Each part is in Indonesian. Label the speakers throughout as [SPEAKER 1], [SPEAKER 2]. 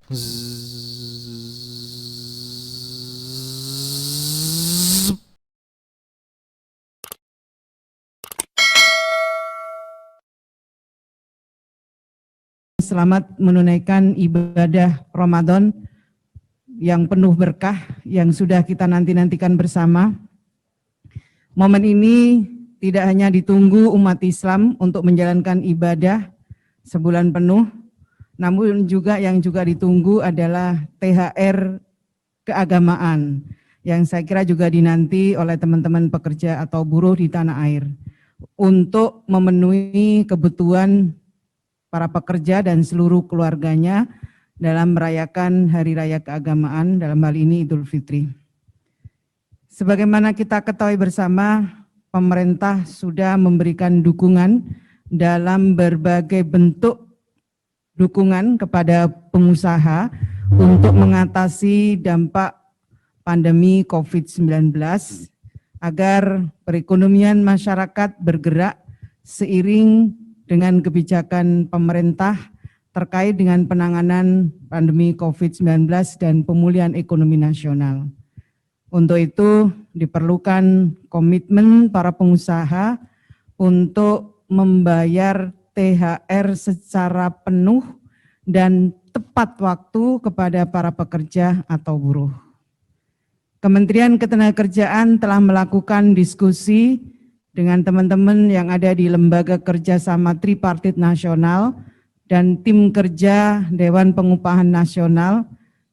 [SPEAKER 1] Selamat menunaikan ibadah Ramadan yang penuh berkah yang sudah kita nanti-nantikan bersama. Momen ini tidak hanya ditunggu umat Islam untuk menjalankan ibadah sebulan penuh, namun juga yang juga ditunggu adalah THR keagamaan yang saya kira juga dinanti oleh teman-teman pekerja atau buruh di tanah air untuk memenuhi kebutuhan para pekerja dan seluruh keluarganya dalam merayakan Hari Raya Keagamaan, dalam hal ini Idul Fitri. Sebagaimana kita ketahui bersama, pemerintah sudah memberikan dukungan dalam berbagai bentuk dukungan kepada pengusaha untuk mengatasi dampak pandemi COVID-19 agar perekonomian masyarakat bergerak seiring dengan kebijakan pemerintah terkait dengan penanganan pandemi COVID-19 dan pemulihan ekonomi nasional. Untuk itu diperlukan komitmen para pengusaha untuk membayar THR secara penuh dan tepat waktu kepada para pekerja atau buruh. Kementerian Ketenagakerjaan telah melakukan diskusi dengan teman-teman yang ada di Lembaga Kerjasama Tripartit Nasional dan Tim Kerja Dewan Pengupahan Nasional,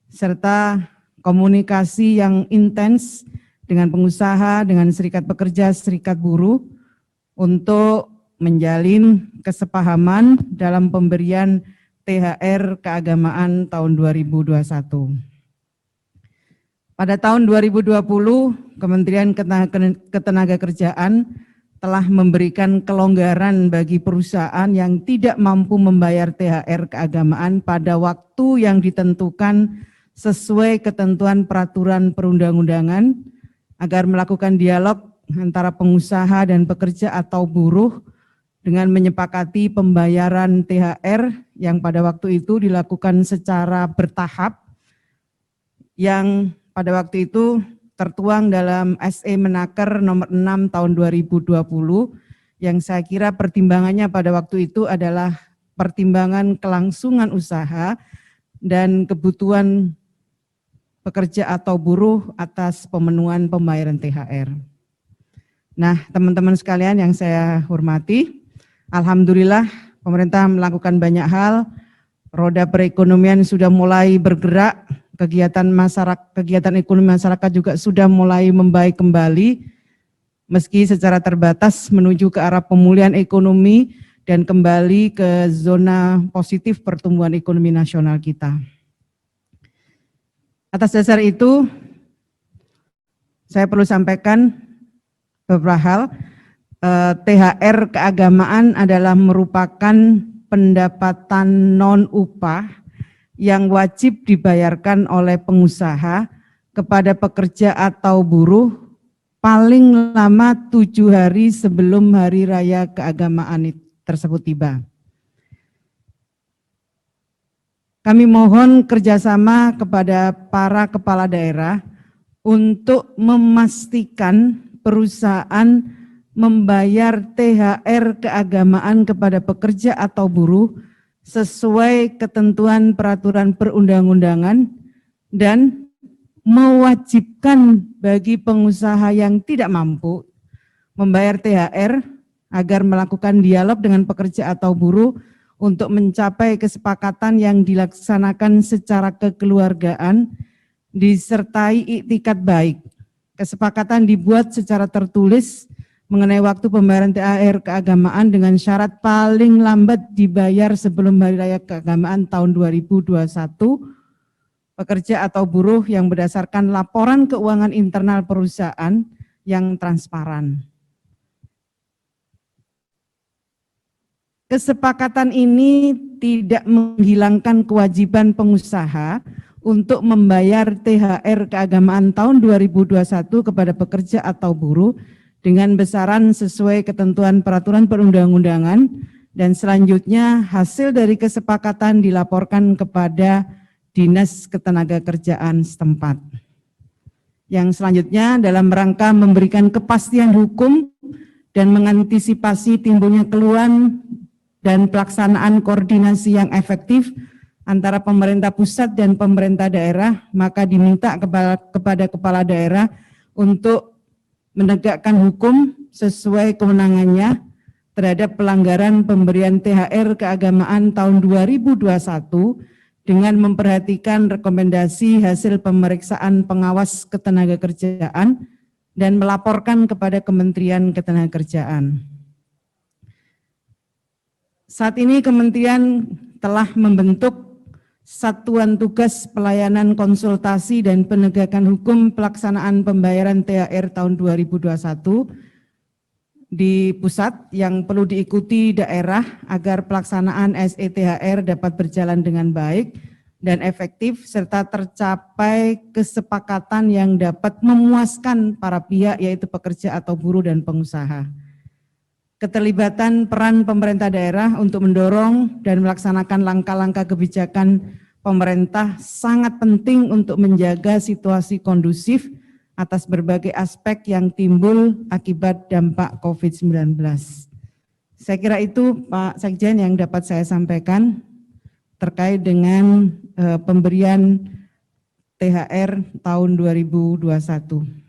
[SPEAKER 1] serta komunikasi yang intens dengan pengusaha, dengan serikat pekerja, serikat buruh, untuk menjalin kesepahaman dalam pemberian THR keagamaan tahun 2021. Pada tahun 2020, Kementerian Ketenagakerjaan telah memberikan kelonggaran bagi perusahaan yang tidak mampu membayar THR keagamaan pada waktu yang ditentukan sesuai ketentuan peraturan perundang-undangan agar melakukan dialog antara pengusaha dan pekerja atau buruh dengan menyepakati pembayaran THR yang pada waktu itu dilakukan secara bertahap yang pada waktu itu tertuang dalam SE Menaker nomor 6 tahun 2020 yang saya kira pertimbangannya pada waktu itu adalah pertimbangan kelangsungan usaha dan kebutuhan pekerja atau buruh atas pemenuhan pembayaran THR. Nah, teman-teman sekalian yang saya hormati, alhamdulillah pemerintah melakukan banyak hal, roda perekonomian sudah mulai bergerak, kegiatan ekonomi masyarakat juga sudah mulai membaik kembali, meski secara terbatas menuju ke arah pemulihan ekonomi dan kembali ke zona positif pertumbuhan ekonomi nasional kita. Atas dasar itu, saya perlu sampaikan beberapa hal. THR keagamaan adalah merupakan pendapatan non-upah yang wajib dibayarkan oleh pengusaha kepada pekerja atau buruh paling lama 7 hari sebelum hari raya keagamaan tersebut tiba. Kami mohon kerjasama kepada para kepala daerah untuk memastikan perusahaan membayar THR keagamaan kepada pekerja atau buruh sesuai ketentuan peraturan perundang-undangan dan mewajibkan bagi pengusaha yang tidak mampu membayar THR agar melakukan dialog dengan pekerja atau buruh untuk mencapai kesepakatan yang dilaksanakan secara kekeluargaan disertai iktikat baik. Kesepakatan dibuat secara tertulis mengenai waktu pembayaran THR keagamaan dengan syarat paling lambat dibayar sebelum Hari Raya Keagamaan tahun 2021, pekerja atau buruh yang berdasarkan laporan keuangan internal perusahaan yang transparan. Kesepakatan ini tidak menghilangkan kewajiban pengusaha untuk membayar THR keagamaan tahun 2021 kepada pekerja atau buruh dengan besaran sesuai ketentuan peraturan perundang-undangan, dan selanjutnya hasil dari kesepakatan dilaporkan kepada Dinas Ketenagakerjaan setempat. Yang selanjutnya dalam rangka memberikan kepastian hukum dan mengantisipasi timbulnya keluhan dan pelaksanaan koordinasi yang efektif antara pemerintah pusat dan pemerintah daerah, maka diminta kepada kepala daerah untuk menegakkan hukum sesuai kewenangannya terhadap pelanggaran pemberian THR keagamaan tahun 2021 dengan memperhatikan rekomendasi hasil pemeriksaan pengawas ketenagakerjaan dan melaporkan kepada Kementerian Ketenagakerjaan. Saat ini Kementerian telah membentuk Satuan Tugas Pelayanan Konsultasi dan Penegakan Hukum Pelaksanaan Pembayaran THR tahun 2021 di pusat yang perlu diikuti daerah agar pelaksanaan SETHR dapat berjalan dengan baik dan efektif serta tercapai kesepakatan yang dapat memuaskan para pihak yaitu pekerja atau buruh dan pengusaha. Keterlibatan peran pemerintah daerah untuk mendorong dan melaksanakan langkah-langkah kebijakan pemerintah sangat penting untuk menjaga situasi kondusif atas berbagai aspek yang timbul akibat dampak COVID-19. Saya kira itu Pak Sekjen yang dapat saya sampaikan terkait dengan pemberian THR tahun 2021.